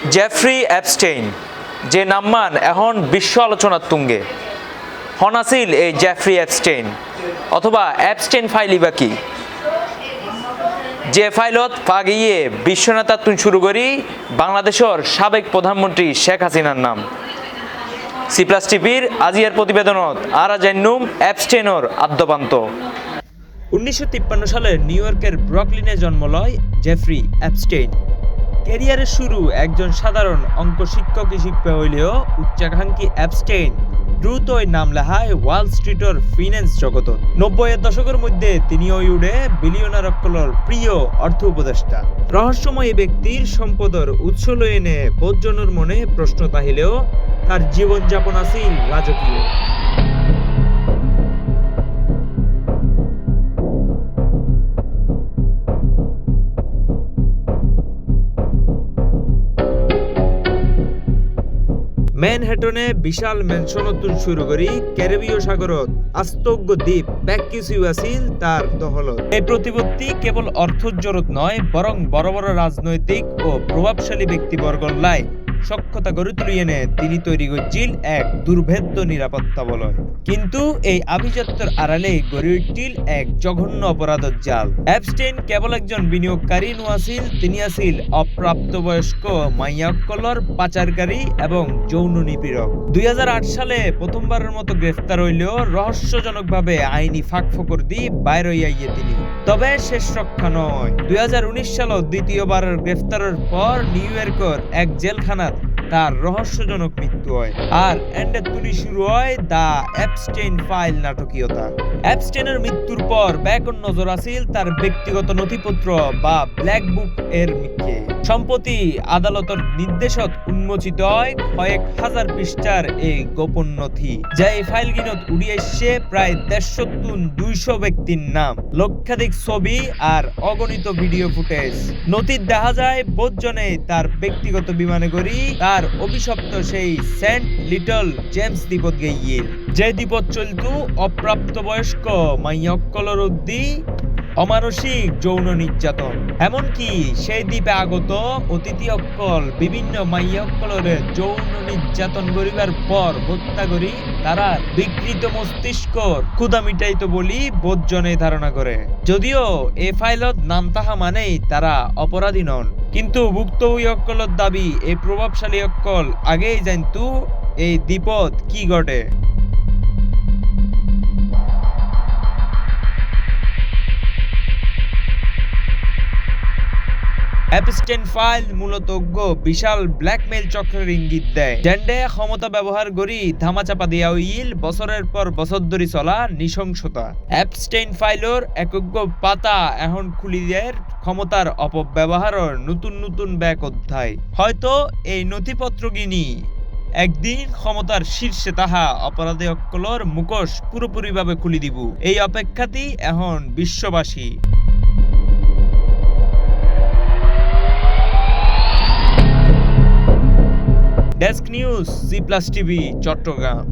Jeffrey Epstein যে নামমান এখন বিশ্ব আলোচনার তুঙ্গে হন আছিল এই জেফ্রি অ্যাপস্টেইন অথবা অ্যাপস্টেইন ফাইলই বা কি যে ফাইলত পাগিয়ে বিশ্বনেতা তুন শুরু করি বাংলাদেশের সাবেক প্রধানমন্ত্রী শেখ হাসিনার নাম সি প্লাস টিভির আজিয়ার প্রতিবেদনত আর জান্নুম অ্যাপস্টেইনর আদ্যপান্ত 1953 সালে নিউ ইয়র্কের ব্রুকলিনে জন্ম লয় জেফ্রি অ্যাপস্টেইন। ক্যারিয়ারের শুরু একজন সাধারণ অঙ্ক শিক্ষক হিসেবে হইলেও উচ্চাকাঙ্ক্ষী অ্যাপস্টেইন দ্রুতই নাম লেখায় ওয়াল স্ট্রিটের ফিন্যান্স জগতত। 90-এর দশকের মধ্যে তিনি হয়ে উঠে বিলিয়নার অক্কলর প্রিয় অর্থ উপদেষ্টা। রহস্যময় ব্যক্তির সম্পদের উৎস লয়ে নে বহুজনের মনে প্রশ্ন তাহিলেও তার জীবনযাপন আছিল রাজকীয়। ম্যানহাটনে বিশাল ম্যানশনতুন শুরু করি ক্যারিবীয় সাগরত আস্তজ্ঞ দ্বীপ ব্যাকিসিউ আছিল তার দখলত। এই প্রতিপত্তি কেবল অর্থর জরুরত নয়, বরং বড় বড় রাজনৈতিক ও প্রভাবশালী ব্যক্তিবর্গর লাই সক্ষতা গড়ে তুলিয়ে নে তিনি তৈরি করছিল এক দুর্ভেদ্য নিরাপত্তা বলয়। কিন্তু এই আভিজাত্যের আড়ালে গড়ে উঠছিল এক জঘন্য অপরাধের জাল। অ্যাপস্টেইন কেবল একজন বিনিয়োগকারী নয়াছিল, তিনি আছিল অপ্রাপ্তবয়স্ক মাইয়াক্কলর পাচারকারী এবং যৌন নিপীড়ক। 2008 সালে প্রথমবারের মতো গ্রেফতার হইলেও রহস্যজনকভাবে আইনি ফাঁকফোকর দিয়ে বাইর হইয়া তিনি। তবে শেষ রক্ষা নয়। 2019 সালে দ্বিতীয়বারের গ্রেফতারের পর নিউ ইয়র্কের এক জেলখানা তার রহস্যজনক মৃত্যু হয়। আর এন্ডে তুলি শুরু হয় দ্য অ্যাপস্টেইন ফাইল নাটকীয়তা। অ্যাপস্টেইনের মৃত্যুর পর ব্যাকন নজর আছিল তার ব্যক্তিগত নথিপত্র বা ব্ল্যাক বুক এর মিকে। সম্প্রতি আদালতের নির্দেশত উন্মোচিত হয় কয়েক হাজার পৃষ্ঠার এই গোপন নথি, যা এই ফাইলগিনত উড়িয়ে এসছে প্রায় 150-200 ব্যক্তির নাম, লক্ষাধিক ছবি আর অগণিত ভিডিও ফুটেজ। নথির দেখা যায় বোধজনে তার ব্যক্তিগত বিমানে গড়ি তার অভিশপ্ত সেই সেন্ট লিটল জেমস দ্বীপত গিয়ে, যে দ্বীপত চলতু অপ্রাপ্তবয়স্ক মাইয়ক্কলর উদ্দি অমানসিক যৌন নির্যাতন। এমনকি সেই দ্বীপে আগত অতিথি অক্কল বিভিন্ন মাইয়ক্কলরে যৌন নির্যাতন করিবার পর হত্যা করি তারা বিকৃত মস্তিষ্কর ক্ষুধা মিটাইত বলি বোধজনে ধারণা করে। যদিও এ ফাইলত নাম তাহা মানেই তারা অপরাধী নন, কিন্তু ভুক্তভোগী অক্কলের দাবি এই প্রভাবশালী অক্কল আগেই জানতু এই দ্বীপত কি ঘটে। অ্যাপস্টেইন ফাইল মূলত বিশাল ব্ল্যাকমেইল চক্রের ইঙ্গিত দেয়, যেন্ডে ক্ষমতা ব্যবহার করি ধামাচাপা দিয়া হইল বছরের পর বছর ধরে চলা নৃশংসতা। অ্যাপস্টেইন ফাইলর একজ্ঞ পাতা এখন খুলিদের ক্ষমতার অপব্যবহারের নতুন নতুন ব্যাক অধ্যায়। হয়তো এই নথিপত্র গিনি একদিন ক্ষমতার শীর্ষে তাহা অপরাধী অক্কলর মুখোশ পুরোপুরিভাবে খুলি দিব। এই অপেক্ষাতেই এখন বিশ্ববাসী। Desk news, C plus TV, Chittagong.